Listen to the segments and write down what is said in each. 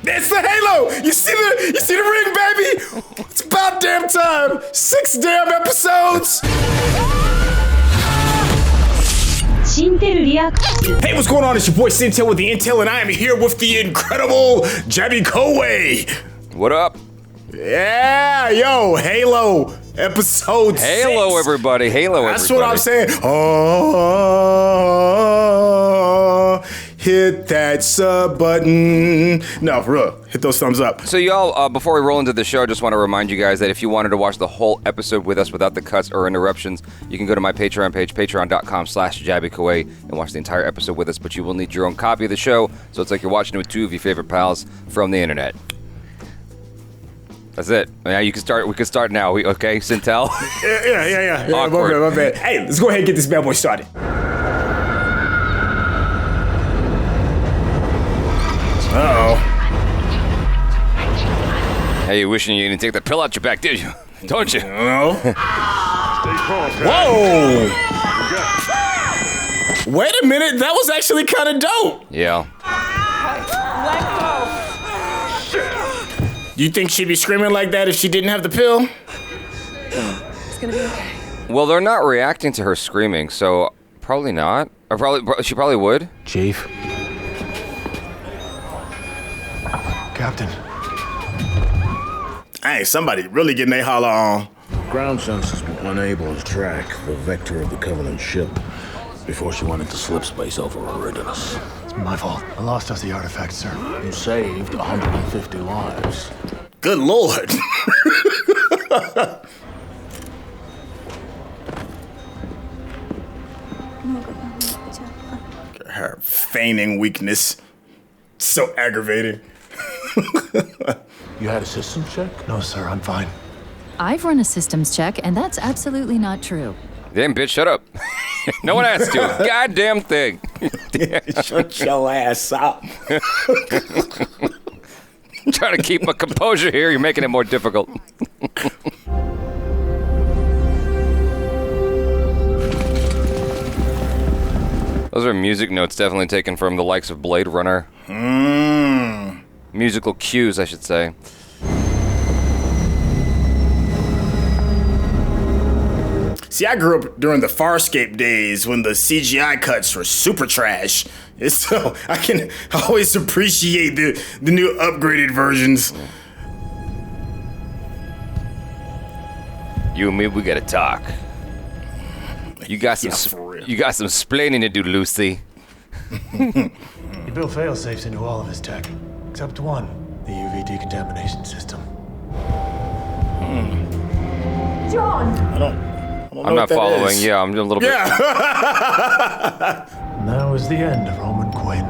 It's the halo. You see the ring, baby? It's about damn time. 6 damn episodes. Hey, what's going on? It's your boy Syntell with the Intel, and I am here with the incredible Jaby Koay. What up? Yeah, yo, Halo episode 6. Halo, everybody. Halo, That's everybody. what I'm saying. Oh, hit that sub button. No, for real. Hit those thumbs up. So y'all, before we roll into the show, I just want to remind you guys that if you wanted to watch the whole episode with us without the cuts or interruptions, you can go to my Patreon page, patreon.com/Jaby Koay, and watch the entire episode with us, but you will need your own copy of the show, so it's like you're watching it with 2 of your favorite pals from the internet. That's it. Now you can start. We can start now. Okay, Syntell? Yeah. Awkward. My bad. Hey, let's go ahead and get this bad boy started. Uh-oh. Hey, you wishing you didn't take that pill out your back, did you? Don't you? No. Stay calm, Whoa! Wait a minute, that was actually kind of dope. Yeah. You think she'd be screaming like that if she didn't have the pill? It's gonna be okay. Well, they're not reacting to her screaming, so probably not. Or she probably would. Chief. Captain. Hey, somebody really getting their holler on. Ground sensors were unable to track the vector of the Covenant ship before she went into slip space over Eridanus. It's my fault. I lost us the artifact, sir. You saved 150 lives. Good Lord. Her feigning weakness. So aggravating. You had a system check? No, sir, I'm fine. I've run a systems check, and that's absolutely not true. Damn, bitch, shut up. No one asked you. Goddamn thing. Shut your ass up. Trying to keep my composure here. You're making it more difficult. Those are music notes definitely taken from the likes of Blade Runner. Musical cues, I should say. See, I grew up during the Farscape days when the CGI cuts were super trash. So I can always appreciate the new upgraded versions. You and me, we gotta talk. You got some, Yeah, for real. you got some splaining to do, Lucy. You built fail-safes into all of his tech, except one, the UV decontamination system. John! I don't I'm know not what that following. is. Yeah, I'm a little bit. Yeah. And that was the end of Roman Quinn.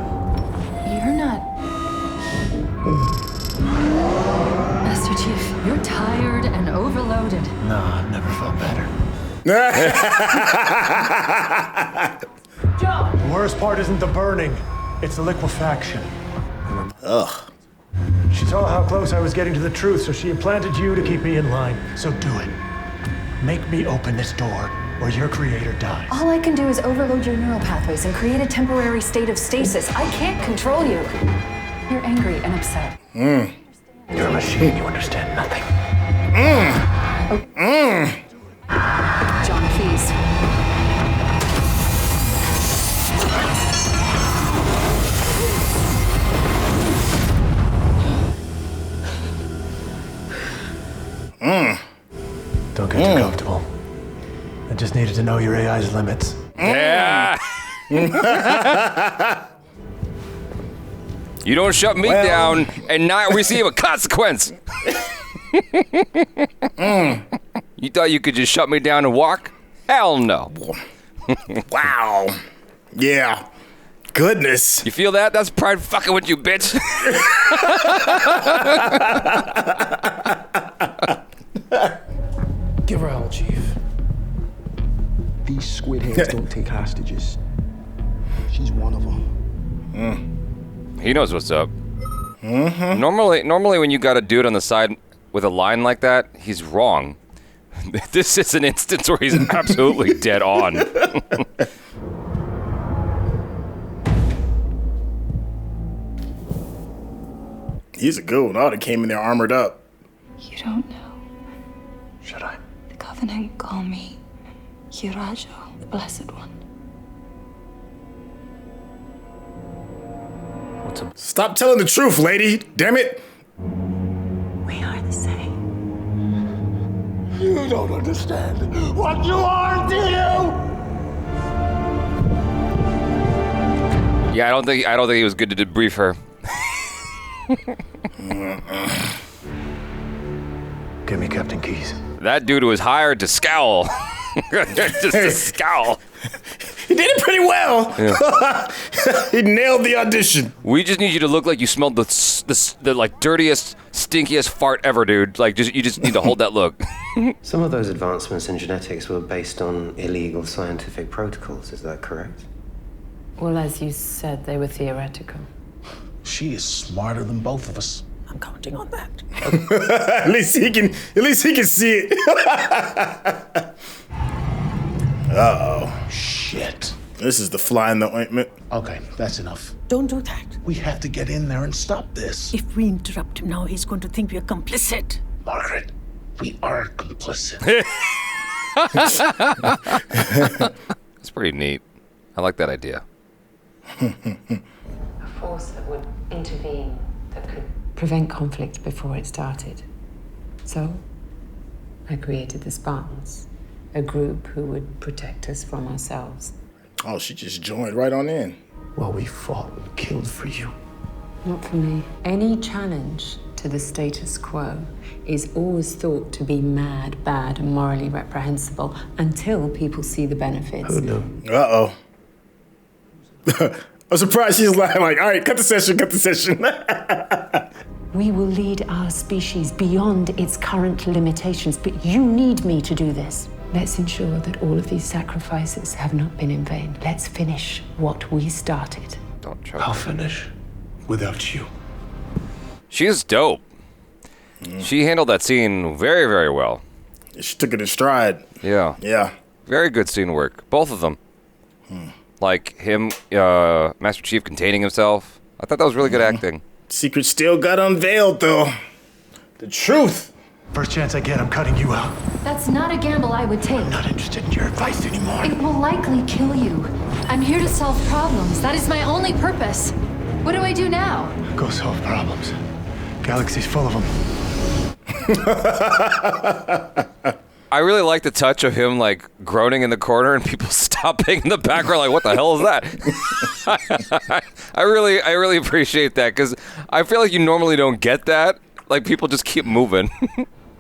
You're not... Master Chief, you're tired and overloaded. Nah, I've never felt better. John! The worst part isn't the burning, it's the liquefaction. Ugh. She saw how close I was getting to the truth, so she implanted you to keep me in line. So do it. Make me open this door, or your creator dies. All I can do is overload your neural pathways and create a temporary state of stasis. I can't control you. You're angry and upset. You're a machine, you understand nothing. John, please. Don't get too comfortable. I just needed to know your AI's limits. Yeah. You don't shut me down and not receive a consequence. You thought you could just shut me down and walk? Hell no. Wow. Yeah. Goodness. You feel that? That's pride fucking with you, bitch. Give her hell, Chief. These squid heads don't take hostages. She's one of them. He knows what's up. Normally when you got a dude on the side with a line like that, he's wrong. This is an instance where he's absolutely dead on. He's a good one. Oh, they came in there armored up. You don't know. Should I? The Covenant call me Hirajo, the Blessed One. Stop telling the truth, lady. Damn it. We are the same. You don't understand what you are, do you? Yeah, I don't think he was good to debrief her. Give me Captain Keyes. That dude was hired to scowl. Just to scowl. He did it pretty well. Yeah. He nailed the audition. We just need you to look like you smelled the like dirtiest, stinkiest fart ever, dude. Like you just need to hold that look. Some of those advancements in genetics were based on illegal scientific protocols, is that correct? Well, as you said, they were theoretical. She is smarter than both of us. I'm counting on that. At least he can see it. Uh-oh. Shit. This is the fly in the ointment. Okay, that's enough. Don't do that. We have to get in there and stop this. If we interrupt him now, he's going to think we're complicit. Margaret, we are complicit. It's pretty neat. I like that idea. A force that would intervene, that could prevent conflict before it started. So, I created the Spartans, a group who would protect us from ourselves. Oh, she just joined right on in. Well, we fought and killed for you. Not for me. Any challenge to the status quo is always thought to be mad, bad, and morally reprehensible until people see the benefits. Who knew? Uh-oh. I'm surprised she's like, all right, cut the session. We will lead our species beyond its current limitations, but you need me to do this. Let's ensure that all of these sacrifices have not been in vain. Let's finish what we started. Don't try. I'll finish without you. She is dope. She handled that scene very, very well. She took it in stride. Yeah. Yeah. Very good scene work. Both of them. Like him, Master Chief containing himself. I thought that was really good acting. Secret still got unveiled, though. The truth. First chance I get, I'm cutting you out. That's not a gamble I would take. I'm not interested in your advice anymore. It will likely kill you. I'm here to solve problems. That is my only purpose. What do I do now? Go solve problems. Galaxy's full of them. I really like the touch of him like groaning in the corner and people stopping in the background like, what the hell is that? I really appreciate that because I feel like you normally don't get that. Like people just keep moving.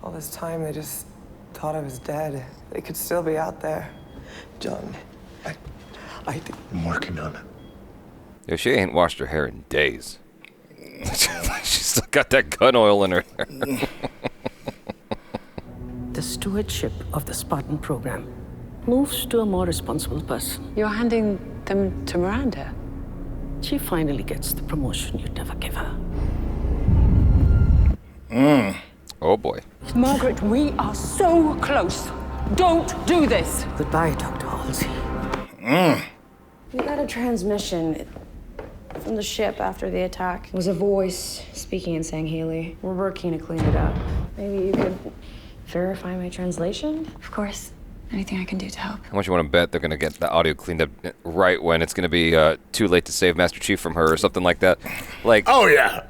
All this time they just thought I was dead. They could still be out there. John, I'm working on it. Yeah, she ain't washed her hair in days. She's still got that gun oil in her hair. The stewardship of the Spartan program moves to a more responsible person. You're handing them to Miranda. She finally gets the promotion you'd never give her. Oh boy. Margaret, we are so close. Don't do this. Goodbye, Dr. Halsey. We got a transmission from the ship after the attack. It was a voice speaking in Sangheili. We're working to clean it up. Maybe you could verify my translation? Of course. Anything I can do to help. How much you want to bet they're going to get the audio cleaned up right when it's going to be too late to save Master Chief from her or something like that? Like. Oh yeah.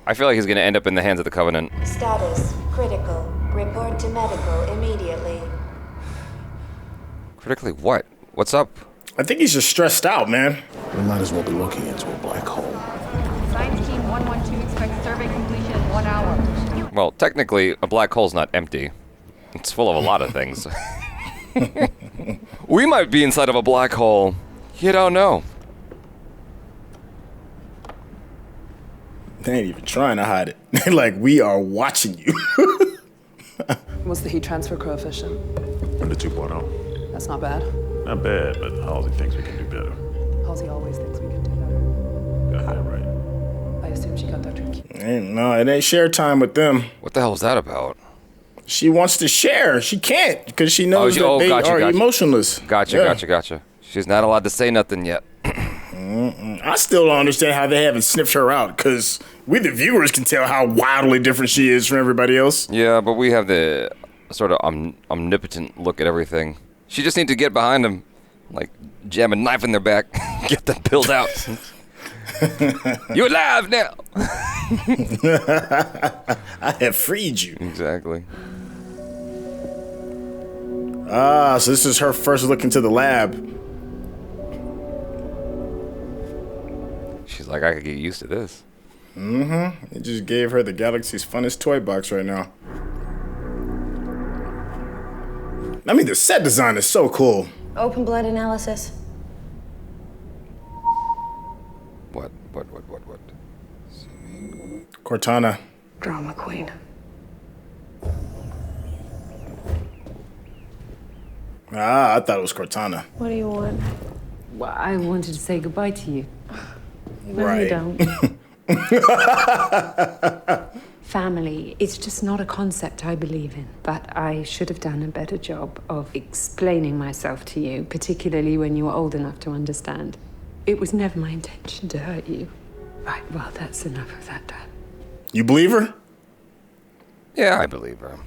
I feel like he's going to end up in the hands of the Covenant. Status critical. Report to medical immediately. Critically what? What's up? I think he's just stressed out, man. We might as well be looking into a black hole. Science Team 112 expects survey completion in 1 hour. Well, technically, a black hole's not empty. It's full of a lot of things. We might be inside of a black hole. You don't know. They ain't even trying to hide it. They're like, we are watching you. What's the heat transfer coefficient? Under 2.0. That's not bad. Not bad, but Halsey thinks we can do better. Halsey always thinks we can do better. Got that right. I assume she got that trick. No, it ain't share time with them. What the hell is that about? She wants to share. She can't because she knows that they are emotionless. Gotcha. She's not allowed to say nothing yet. I still don't understand how they haven't sniffed her out, because we the viewers can tell how wildly different she is from everybody else. Yeah, but we have the sort of omnipotent look at everything. She just needs to get behind them, like jam a knife in their back, get them peeled out. You're alive now. I have freed you. Exactly. Ah, so this is her first look into the lab. She's like, I could get used to this. It just gave her the galaxy's funnest toy box right now. I mean, the set design is so cool. Open blood analysis. What? Cortana. Drama queen. Ah, I thought it was Cortana. What do you want? Well, I wanted to say goodbye to you. No, you don't. Family, it's just not a concept I believe in. But I should have done a better job of explaining myself to you, particularly when you were old enough to understand. It was never my intention to hurt you. Right, well, that's enough of that, Dad. You believe her? Yeah, I believe her.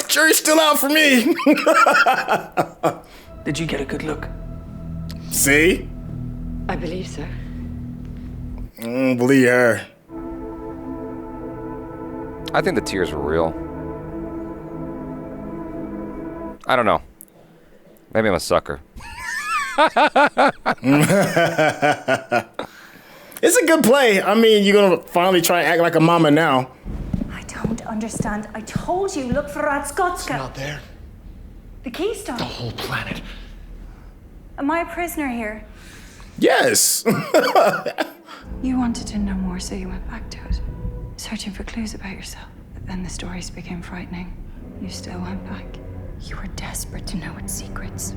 Jury's still out for me. Did you get a good look? See? I believe so. I don't believe her. I think the tears were real. I don't know. Maybe I'm a sucker. It's a good play. I mean, you're gonna finally try and act like a mama now. I don't understand. I told you, look for Radskotska. It's not there. The Keystone. The whole planet. Am I a prisoner here? Yes. You wanted to know more, so you went back to it. Searching for clues about yourself. But then the stories became frightening. You still went back. You were desperate to know its secrets.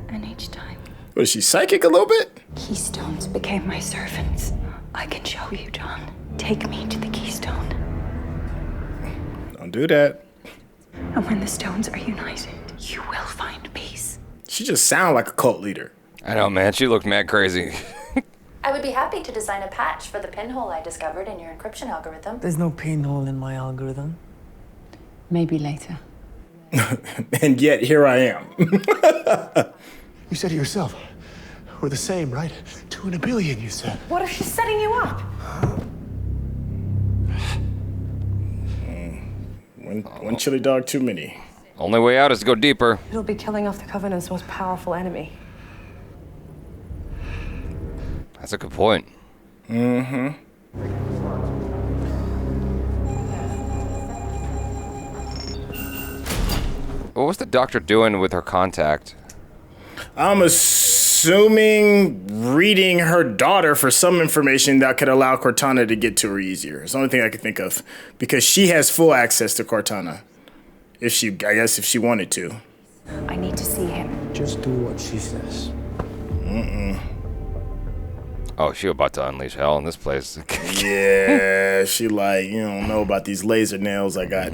And each time... Was she psychic a little bit? Keystones became my servants. I can show you, John. Take me to the Keystone. Don't do that. And when the stones are united, you will find peace. She just sounded like a cult leader. I know, man. She looked mad crazy. I would be happy to design a patch for the pinhole I discovered in your encryption algorithm. There's no pinhole in my algorithm. Maybe later. And yet, here I am. You said it yourself. We're the same, right? 2 in a billion, you said. What if she's setting you up? One chili dog too many. Only way out is to go deeper. It'll be killing off the Covenant's most powerful enemy. That's a good point. What was the doctor doing with her contact? I'm assuming reading her daughter for some information that could allow Cortana to get to her easier. It's the only thing I could think of. Because she has full access to Cortana. I guess if she wanted to. I need to see him. Just do what she says. Oh, she about to unleash hell in this place. Yeah, she like, you don't know about these laser nails I got.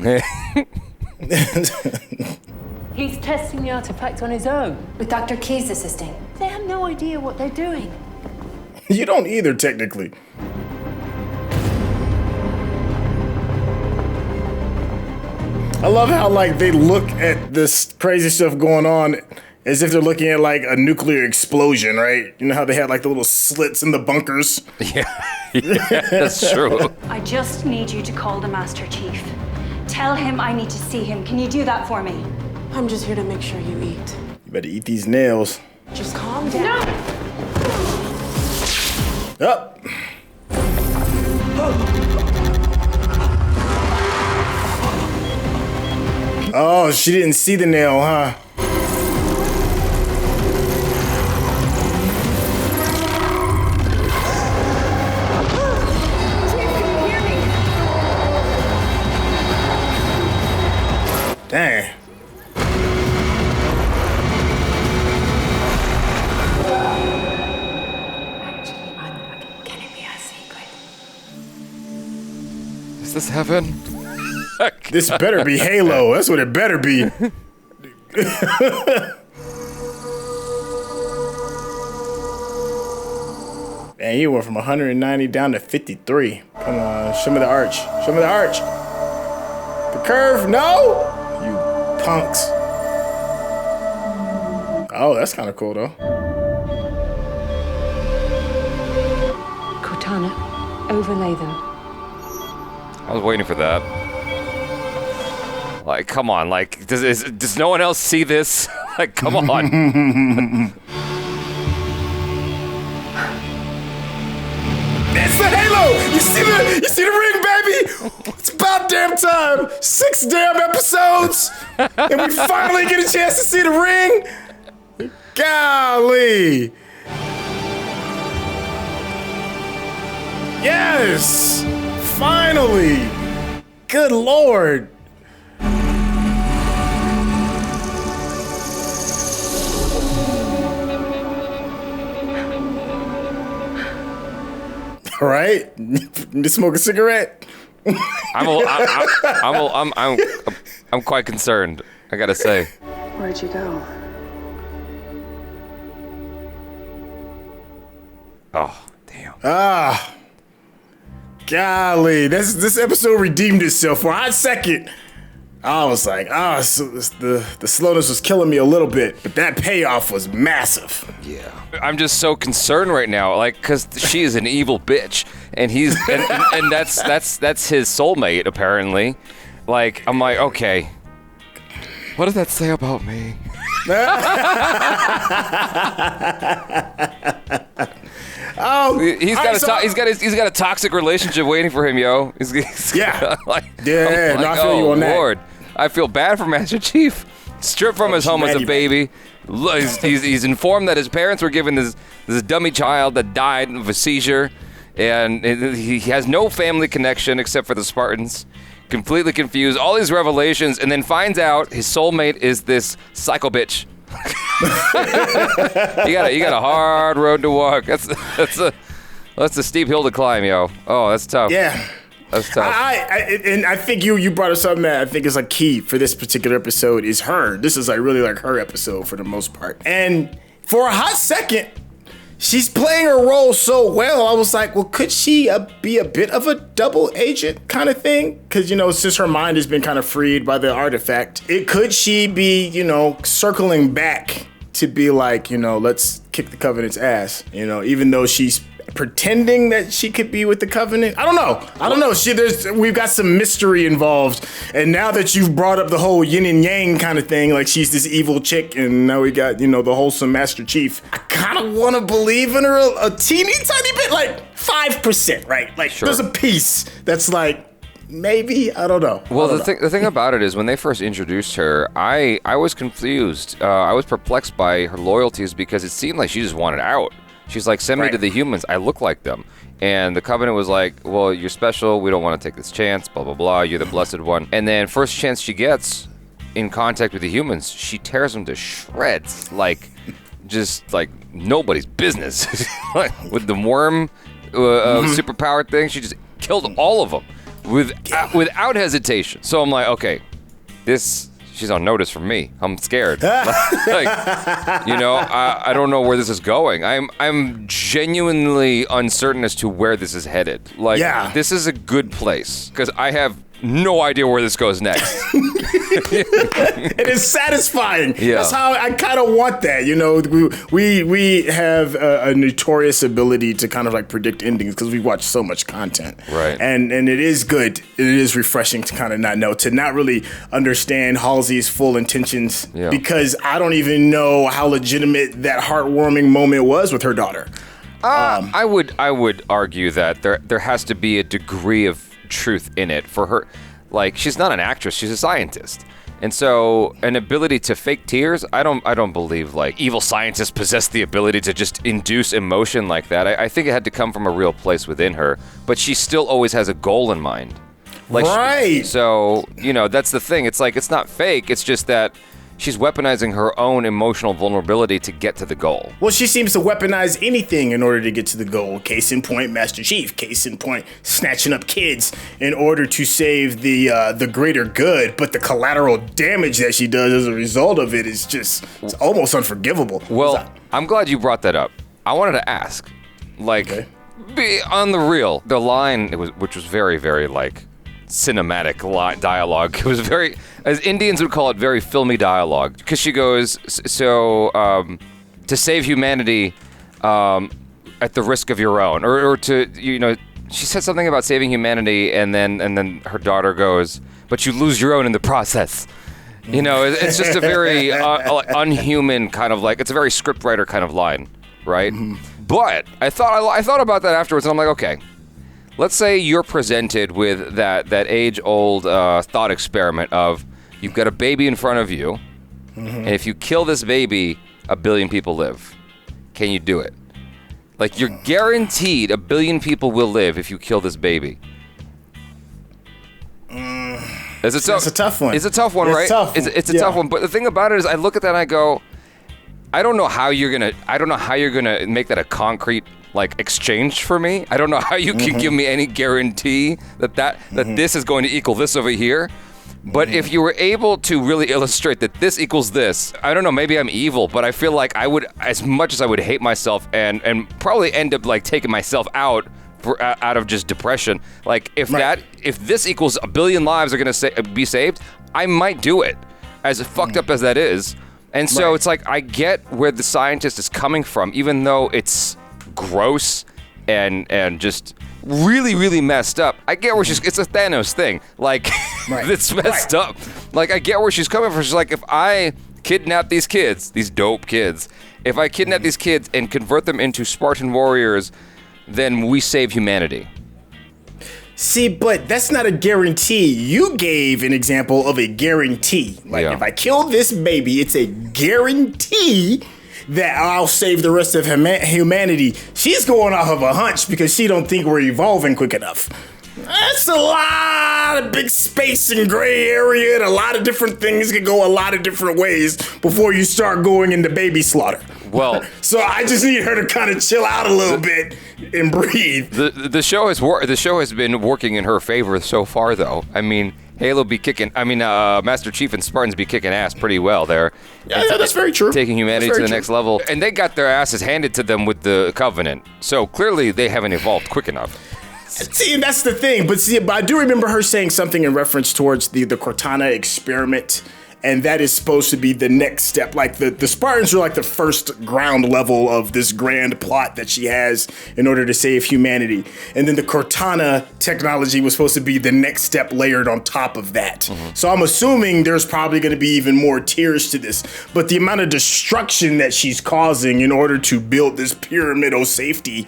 He's testing the artifact on his own. With Dr. Keyes assisting. They have no idea what they're doing. You don't either, technically. I love how, like, they look at this crazy stuff going on as if they're looking at, like, a nuclear explosion, right? You know how they had, like, the little slits in the bunkers? Yeah, that's true. I just need you to call the Master Chief. Tell him I need to see him. Can you do that for me? I'm just here to make sure you eat. You better eat these nails. Just calm down. Up. Oh, she didn't see the nail, huh? Dang. Is this heaven? This better be Halo. That's what it better be. And you went from 190 down to 53. Come on, show me the arch. Show me the arch. The curve, no! You punks. Oh, that's kind of cool, though. Cortana, overlay them. I was waiting for that. Like, come on. Like, does no one else see this? Like, come on. It's the halo! You see the ring, baby? It's about damn time. 6 damn episodes, and we finally get a chance to see the ring. Golly! Yes! Finally! Good Lord! All right, you smoke a cigarette. I'm quite concerned. I gotta say. Where'd you go? Oh, damn. Ah, golly, this episode redeemed itself. For a hot second, I was like, the slowness was killing me a little bit, but that payoff was massive. Yeah. I'm just so concerned right now, like, because she is an evil bitch, and he's and that's his soulmate apparently. Like, I'm like, okay, what does that say about me? He's got a toxic relationship waiting for him, yo. Yeah. Like, Yeah, no, I feel you on that. Lord, I feel bad for Master Chief. Stripped from his home as a baby. He's informed that his parents were given this dummy child that died of a seizure, and he has no family connection except for the Spartans. Completely confused, all these revelations, and then finds out his soulmate is this psycho bitch. you got a hard road to walk. That's a steep hill to climb, yo. Oh, that's tough. Yeah. That's tough. I think you brought up something that I think is like key for this particular episode is her. This is like really like her episode for the most part. And for a hot second, she's playing her role so well. I was like, well, could she be a bit of a double agent kind of thing? Because, since her mind has been kind of freed by the artifact, could she be, circling back to be like, let's kick the Covenant's ass, even though she's pretending that she could be with the Covenant. I don't know. We've got some mystery involved, and now that you've brought up the whole yin and yang kind of thing, like she's this evil chick, and now we got the wholesome Master Chief. I kind of want to believe in her a teeny tiny bit, like 5%, right? Like There's a piece that's like maybe, I don't know. Well, the thing about it is when they first introduced her, I was confused. I was perplexed by her loyalties because it seemed like she just wanted out. She's like, send me to the humans. I look like them. And the Covenant was like, well, you're special. We don't want to take this chance. Blah, blah, blah. You're the blessed one. And then first chance she gets in contact with the humans, she tears them to shreds. Like, just like nobody's business. With the worm superpower thing, she just killed all of them without hesitation. So I'm like, okay, she's on notice from me. I'm scared. I don't know where this is going. I'm genuinely uncertain as to where this is headed. This is a good place because I have no idea where this goes next. It is satisfying. Yeah. That's how I kind of want that. We have a notorious ability to kind of like predict endings because we watch so much content. Right. And it is good. It is refreshing to kind of not really understand Halsey's full intentions because I don't even know how legitimate that heartwarming moment was with her daughter. I would argue that there has to be a degree of truth in it for her. Like, she's not an actress, she's a scientist. And so an ability to fake tears, I don't believe like evil scientists possess the ability to just induce emotion like that. I think it had to come from a real place within her, but she still always has a goal in mind. Like, right. So, that's the thing. It's like, it's not fake, it's just that she's weaponizing her own emotional vulnerability to get to the goal. Well, she seems to weaponize anything in order to get to the goal. Case in point, Master Chief. Case in point, snatching up kids in order to save the greater good. But the collateral damage that she does as a result of it is it's almost unforgivable. Well, I'm glad you brought that up. I wanted to ask, be on the real. The line, which was very, very like cinematic dialogue. It was very, as Indians would call it, very filmy dialogue. Because she goes, to save humanity at the risk of your own, or to, you know, she said something about saving humanity, and then her daughter goes, but you lose your own in the process. You know, it's just a very unhuman kind of like, it's a very scriptwriter kind of line, right? But I thought about that afterwards, and I'm like, okay, let's say you're presented with that age-old thought experiment of you've got a baby in front of you, and if you kill this baby, 1 billion people live. Can you do it? Like, you're guaranteed 1 billion people will live if you kill this baby. It's a tough one. It's a tough one, right? It's a tough one. But the thing about it is, I look at that and I go, I don't know how you're gonna make that a concrete like exchange for me. I don't know how you can give me any guarantee that this is going to equal this over here. But if you were able to really illustrate that this equals this, I don't know, maybe I'm evil, but I feel like I would, as much as I would hate myself and probably end up like taking myself out of just depression, like if this equals 1 billion lives are gonna be saved, I might do it, as fucked up as that is. And so it's like, I get where the scientist is coming from, even though it's gross and just really, really messed up. I get where it's a Thanos thing. Like, it's messed up. Like, I get where she's coming from. She's like, if I kidnap these kids, these dope kids, if I kidnap these kids and convert them into Spartan warriors, then we save humanity. See, but that's not a guarantee. You gave an example of a guarantee. Like, if I kill this baby, it's a guarantee that I'll save the rest of humanity. She's going off of a hunch because she don't think we're evolving quick enough. That's a lot of big space and gray area, and a lot of different things can go a lot of different ways before you start going into baby slaughter. Well, so I just need her to kind of chill out a little bit and breathe. The show has been working in her favor so far, though. I mean, Master Chief and Spartans be kicking ass pretty well there. Yeah, that's very true. Taking humanity to the next level. And they got their asses handed to them with the Covenant. So clearly they haven't evolved quick enough. See, and that's the thing. But I do remember her saying something in reference towards the Cortana experiment. And that is supposed to be the next step. Like the Spartans are like the first ground level of this grand plot that she has in order to save humanity. And then the Cortana technology was supposed to be the next step layered on top of that. So I'm assuming there's probably going to be even more tiers to this. But the amount of destruction that she's causing in order to build this pyramidal safety,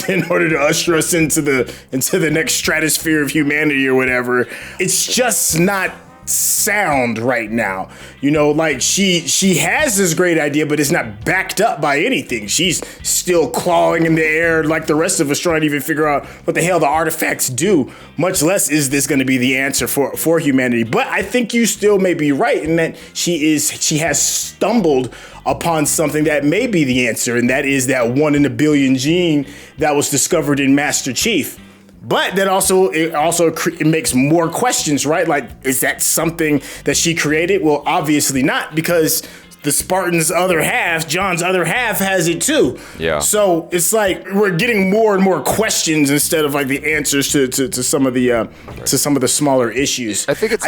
in order to usher us into the next stratosphere of humanity or whatever, it's just not sound right now. You know, like she has this great idea, but it's not backed up by anything. She's still clawing in the air like the rest of us, trying to even figure out what the hell the artifacts do, much less is this going to be the answer for humanity. But I think you still may be right in that she has stumbled upon something that may be the answer, and that is that 1 in a billion gene that was discovered in Master Chief. But that it makes more questions, right? Like, is that something that she created? Well, obviously not, because the Spartan's other half, John's other half, has it too. Yeah. So it's like we're getting more and more questions instead of like the answers to some of the smaller issues. I think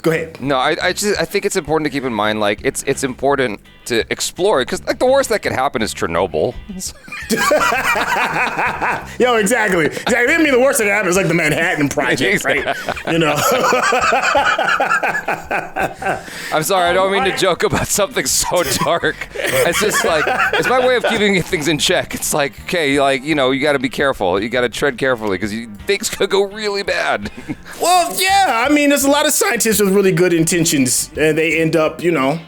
go ahead. No, I think it's important to keep in mind, like, it's important to explore it, because like the worst that could happen is Chernobyl. Yo, exactly. I mean, the worst that could happen is like the Manhattan Project, right? You know. I'm sorry, I don't mean to joke about something so dark. It's just like, it's my way of keeping things in check. It's like, okay, like, you know, you got to be careful. You got to tread carefully, because things could go really bad. Well, yeah. I mean, there's a lot of scientists with really good intentions, and they end up, you know,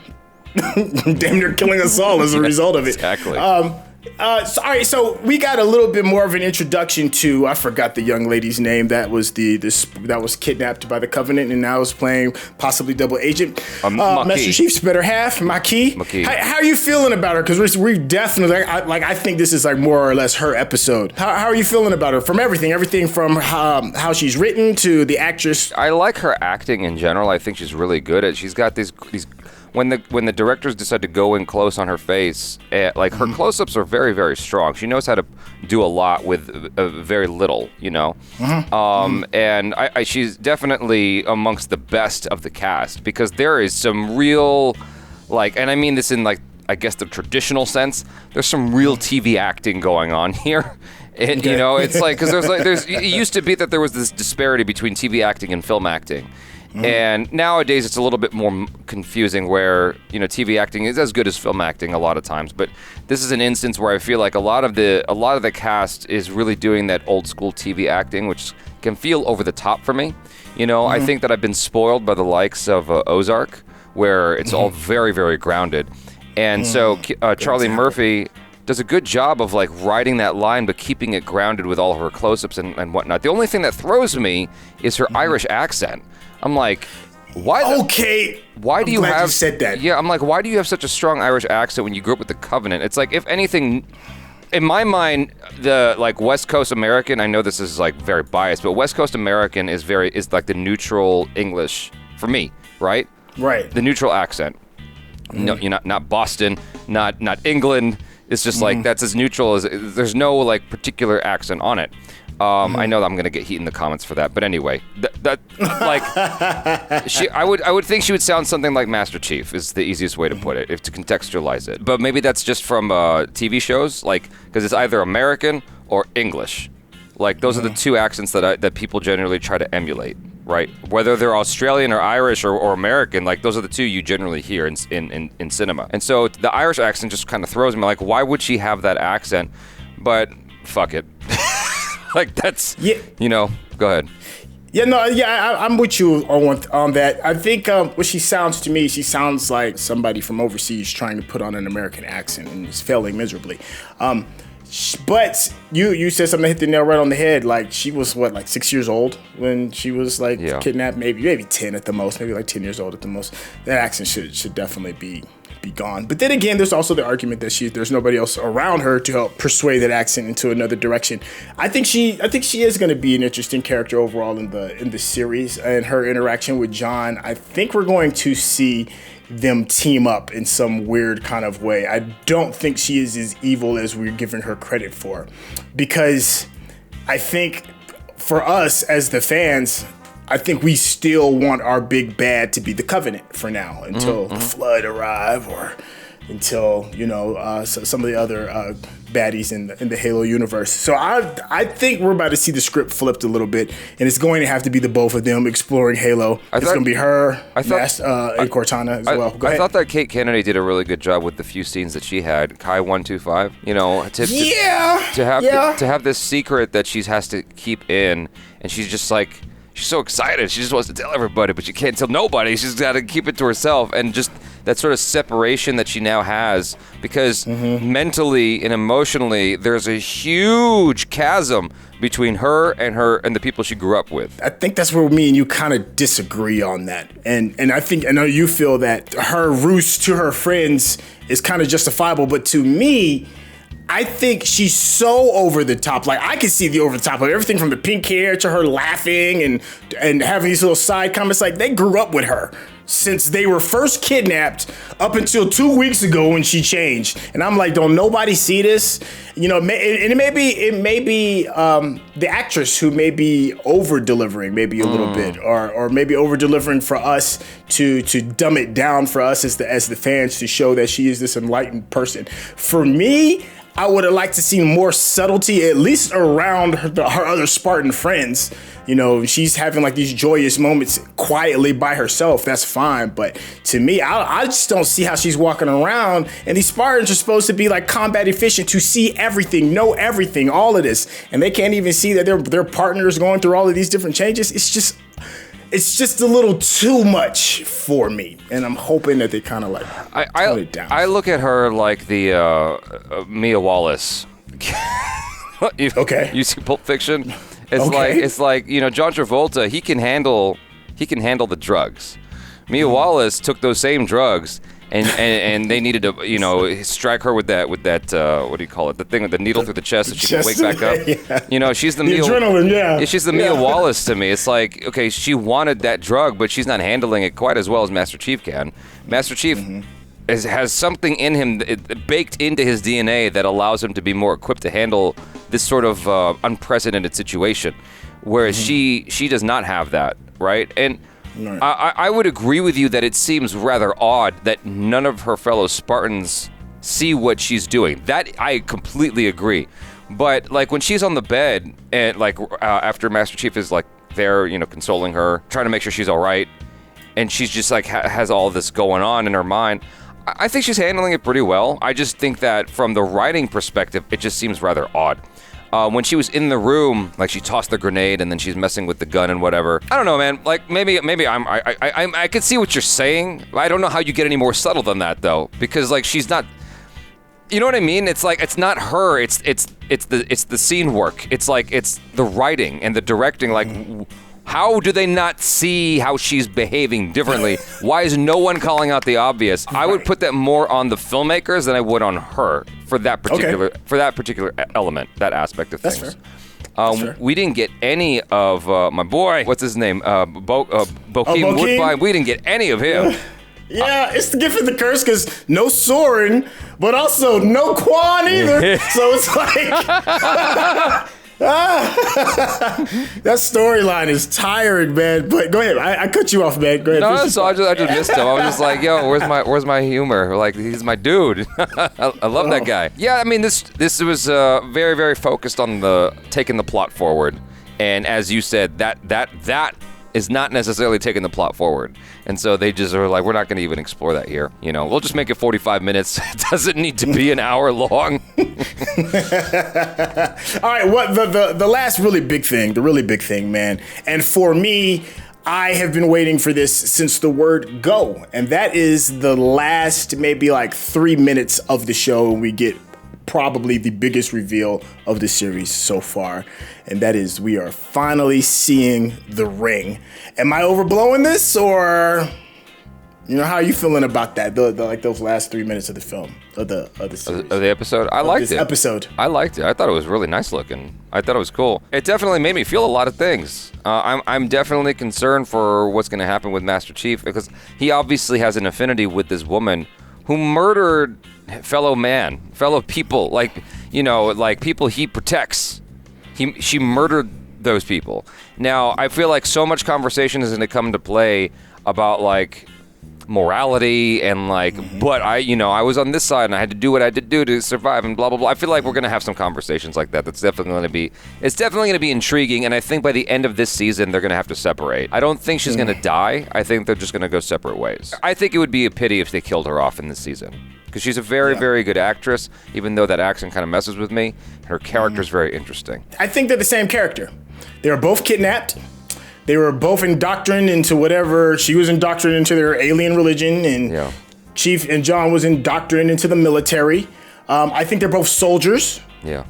damn near killing us all as a result of it. Exactly. All right, so we got a little bit more of an introduction to, I forgot the young lady's name that was that was kidnapped by the Covenant and now is playing possibly double agent. Master Chief's better half, Maquis. How are you feeling about her? Because we definitely, I think this is like more or less her episode. How are you feeling about her? From everything from how she's written to the actress. I like her acting in general. I think she's really good at. She's got these when the directors decide to go in close on her face, like her close-ups are very, very strong. She knows how to do a lot with very little, you know. And she's definitely amongst the best of the cast because there is some real, like, and I mean this in like, I guess the traditional sense. There's some real TV acting going on here. And you know, it's like, because it used to be that there was this disparity between TV acting and film acting. And nowadays it's a little bit more confusing where, you know, TV acting is as good as film acting a lot of times, but this is an instance where I feel like a lot of the cast is really doing that old school TV acting, which can feel over the top for me. You know, I think that I've been spoiled by the likes of Ozark, where it's all very, very grounded. And so Charlie Murphy does a good job of like riding that line, but keeping it grounded with all of her close-ups and whatnot. The only thing that throws me is her Irish accent. I'm like, why? Why do you have? You said that. Yeah, I'm like, why do you have such a strong Irish accent when you grew up with the Covenant? It's like, if anything, in my mind, the like West Coast American. I know this is like very biased, but West Coast American is like the neutral English for me, right? Right. The neutral accent. No, you're not Boston, not England. It's just like that's as neutral as there's no like particular accent on it. I know that I'm gonna get heat in the comments for that, but anyway, that like I would think she would sound something like Master Chief is the easiest way to put it, if to contextualize it. But maybe that's just from TV shows, like because it's either American or English. Like those are the two accents that people generally try to emulate, right? Whether they're Australian or Irish or American, like those are the two you generally hear in cinema. And so the Irish accent just kind of throws me. Like, why would she have that accent? But fuck it. Like that's, you know, go ahead. I'm with you on that. I think what she sounds to me, she sounds like somebody from overseas trying to put on an American accent and is failing miserably. But you said something that hit the nail right on the head. Like she was like 6 years old when she was like kidnapped, maybe 10 at the most, maybe like 10 years old at the most. That accent should definitely be gone. But then again, there's also the argument that there's nobody else around her to help persuade that accent into another direction. I think she is going to be an interesting character overall in the series, and her interaction with John. I think we're going to see them team up in some weird kind of way. I don't think she is as evil as we're giving her credit for, because I think for us as the fans, I think we still want our big bad to be the Covenant for now until the Flood arrive, or until, you know, some of the other baddies in the Halo universe. So I think we're about to see the script flipped a little bit, and it's going to have to be the both of them exploring Halo. It's going to be her and Cortana as well. Go ahead. I thought that Kate Kennedy did a really good job with the few scenes that she had. Kai 125, you know, to have this secret that she has to keep in, and she's just like, she's so excited. She just wants to tell everybody, but she can't tell nobody. She's got to keep it to herself. And just that sort of separation that she now has, because mentally and emotionally, there's a huge chasm between her and the people she grew up with. I think that's where me and you kind of disagree on that. And I know you feel that her ruse to her friends is kind of justifiable, but to me, I think she's so over the top. Like, I can see the over the top of everything from the pink hair to her laughing and having these little side comments. Like, they grew up with her since they were first kidnapped up until 2 weeks ago when she changed. And I'm like, don't nobody see this? You know, and it may be the actress who may be over delivering maybe a little bit, or maybe over delivering for us to dumb it down for us as the fans, to show that she is this enlightened person. For me, I would have liked to see more subtlety, at least around her other Spartan friends. You know, she's having like these joyous moments quietly by herself. That's fine. But to me, I just don't see how she's walking around. And these Spartans are supposed to be like combat efficient, to see everything, know everything, all of this. And they can't even see that their partners going through all of these different changes. It's just a little too much for me, and I'm hoping that they kind of like tone it down. I look at her like the Mia Wallace. Okay. You see Pulp Fiction? It's like, you know, John Travolta, he can handle the drugs. Mia Wallace took those same drugs and they needed to strike her with that what do you call it, the needle through the chest so she can wake back up. Yeah. She's the adrenaline. Yeah, she's the Mia Wallace to me. It's like, okay, she wanted that drug, but she's not handling it quite as well as Master Chief can. Master Chief has something in him baked into his DNA that allows him to be more equipped to handle this sort of unprecedented situation, whereas she does not have that, right? And right. I would agree with you that it seems rather odd that none of her fellow Spartans see what she's doing. That I completely agree. But like when she's on the bed and like after Master Chief is like there, consoling her, trying to make sure she's all right, and she's just like has all this going on in her mind. I think she's handling it pretty well. I just think that from the writing perspective, it just seems rather odd. When she was in the room, like she tossed the grenade and then she's messing with the gun and whatever. I don't know, man. Like maybe I could see what you're saying. I don't know how you get any more subtle than that though, because like she's not. You know what I mean? It's like it's not her. It's the scene work. It's like it's the writing and the directing. Like. How do they not see how she's behaving differently? Why is no one calling out the obvious? I would put that more on the filmmakers than I would on her for that particular element, that aspect of things. That's fair. We didn't get any of my boy. What's his name? Bokeem Woodbine. We didn't get any of him. Yeah, it's the gift and the curse because no Soren, but also no Quan either. So it's like. That storyline is tiring, man. But go ahead. I cut you off, man. Go ahead. No, so I just missed him. I was just like, yo, where's my humor? Like, he's my dude. I love that guy. Yeah, I mean, this was very, very focused on taking the plot forward. And as you said, that is not necessarily taking the plot forward. And so they just are like, we're not going to even explore that here. We'll just make it 45 minutes. It doesn't need to be an hour long. All right, what the last really big thing, man. And for me, I have been waiting for this since the word go. And that is the last maybe like 3 minutes of the show. We get probably the biggest reveal of the series so far, and that is we are finally seeing the ring. Am I overblowing this, or how are you feeling about that? Like those last 3 minutes of the film of the series. Of the episode? I liked it. I liked it. I thought it was really nice looking. I thought it was cool. It definitely made me feel a lot of things. I'm definitely concerned for what's going to happen with Master Chief because he obviously has an affinity with this woman who murdered fellow people, like people he protects. She murdered those people. Now, I feel like so much conversation is going to come into play about like morality and like, but I was on this side and I had to do what I had to do to survive and blah blah blah. I feel like we're going to have some conversations like that. It's definitely going to be intriguing. And I think by the end of this season, they're going to have to separate. I don't think she's going to die. I think they're just going to go separate ways. I think it would be a pity if they killed her off in this season. Because she's a very, very good actress, even though that accent kind of messes with me. Her character's very interesting. I think they're the same character. They were both kidnapped. They were both indoctrinated into whatever. She was indoctrinated into their alien religion, and Chief and John was indoctrinated into the military. I think they're both soldiers. Yeah.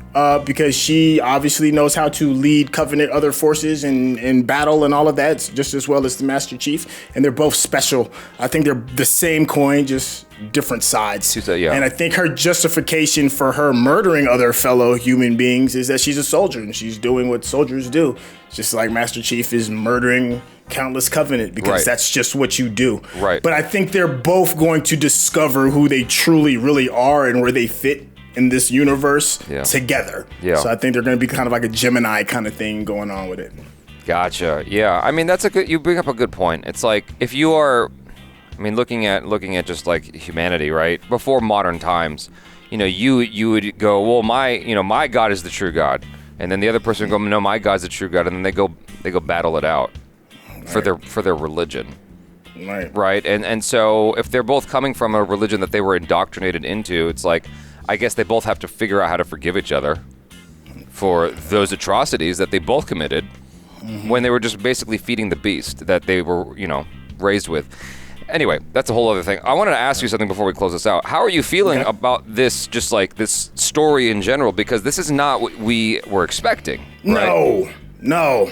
Because she obviously knows how to lead Covenant other forces in battle and all of that, just as well as the Master Chief. And they're both special. I think they're the same coin, just different sides. And I think her justification for her murdering other fellow human beings is that she's a soldier and she's doing what soldiers do. Just like Master Chief is murdering countless Covenant because that's just what you do. Right. But I think they're both going to discover who they truly, really are and where they fit in this universe together. Yeah. So I think they're going to be kind of like a Gemini kind of thing going on with it. Gotcha. Yeah. I mean, you bring up a good point. It's like if you are, looking at just like humanity, right? Before modern times, you would go, well, my God is the true God. And then the other person would go, no, my God's the true God. And then they go battle it out for their religion. Right. And so if they're both coming from a religion that they were indoctrinated into, it's like, I guess they both have to figure out how to forgive each other for those atrocities that they both committed when they were just basically feeding the beast that they were, raised with. Anyway, that's a whole other thing. I wanted to ask you something before we close this out. How are you feeling about this, just like this story in general? Because this is not what we were expecting. Right? No.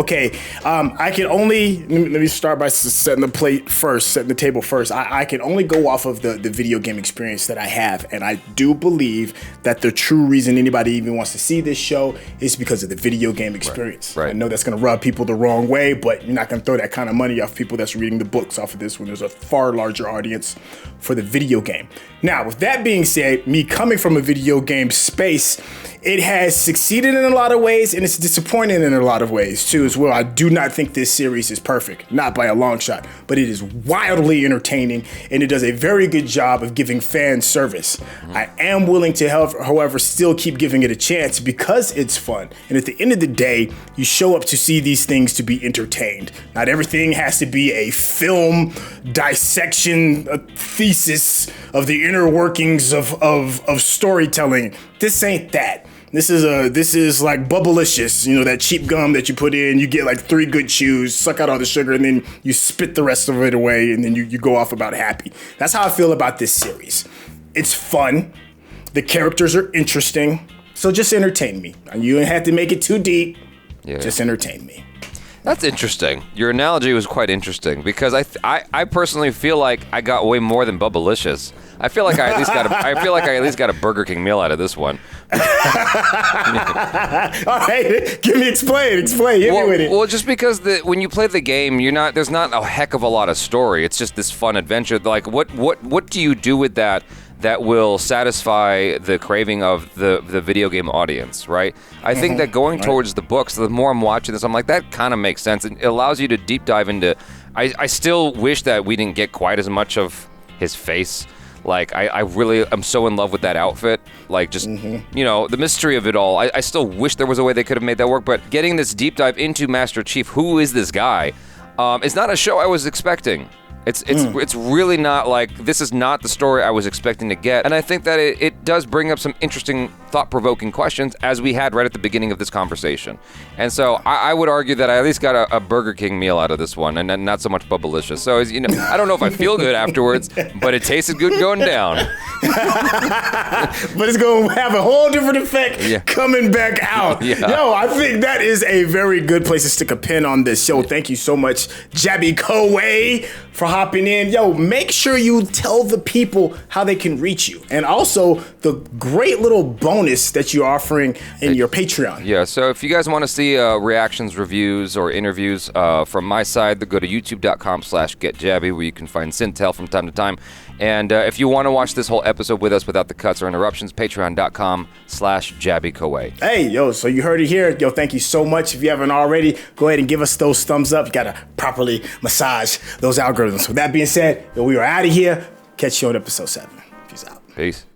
Okay. I can only let me start by setting the table first. I can only go off of the video game experience that I have, and I do believe that the true reason anybody even wants to see this show is because of the video game experience. Right. I know that's going to rub people the wrong way, but you're not going to throw that kind of money off people that's reading the books off of this when there's a far larger audience for the video game. Now, with that being said, me coming from a video game space, it has succeeded in a lot of ways, and it's disappointing in a lot of ways too as well. I do not think this series is perfect, not by a long shot, but it is wildly entertaining, and it does a very good job of giving fan service. I am willing to, however, still keep giving it a chance because it's fun. And at the end of the day, you show up to see these things to be entertained. Not everything has to be a film dissection, a thesis of the inner workings of storytelling. This ain't that. This is like Bubblicious, that cheap gum that you put in, you get like 3 good chews, suck out all the sugar, and then you spit the rest of it away, and then you go off about happy. That's how I feel about this series. It's fun. The characters are interesting. So just entertain me. And you don't have to make it too deep. Yeah. Just entertain me. That's interesting. Your analogy was quite interesting because I personally feel like I got way more than Bubblicious. I feel like I at least got a Burger King meal out of this one. All right, explain. Hit me with it. Well, just because when you play the game, there's not a heck of a lot of story. It's just this fun adventure. Like what do you do with that will satisfy the craving of the video game audience, right? I think that going towards the books, the more I'm watching this, I'm like, that kind of makes sense. It allows you to deep dive into. I still wish that we didn't get quite as much of his face. Like, I really am so in love with that outfit. Like, just, the mystery of it all. I still wish there was a way they could have made that work. But getting this deep dive into Master Chief, who is this guy, is not a show I was expecting. It's really not like, this is not the story I was expecting to get. And I think that it does bring up some interesting, thought-provoking questions, as we had right at the beginning of this conversation. And so I would argue that I at least got a Burger King meal out of this one, and not so much Bubblicious. So, I don't know if I feel good afterwards, but it tasted good going down. But it's going to have a whole different effect coming back out. Yeah. Yo, I think that is a very good place to stick a pin on this show. Thank you so much, Jaby Koay, for hopping in. Yo, make sure you tell the people how they can reach you. And also the great little bonus that you're offering in your Patreon. Yeah, so if you guys want to see reactions, reviews, or interviews from my side, go to youtube.com/getjaby, where you can find Syntell from time to time. And if you want to watch this whole episode with us without the cuts or interruptions, patreon.com/Jaby Koay. Hey, yo, so you heard it here. Yo, thank you so much. If you haven't already, go ahead and give us those thumbs up. You got to properly massage those algorithms. With that being said, yo, we are out of here. Catch you on episode 7. Peace out. Peace.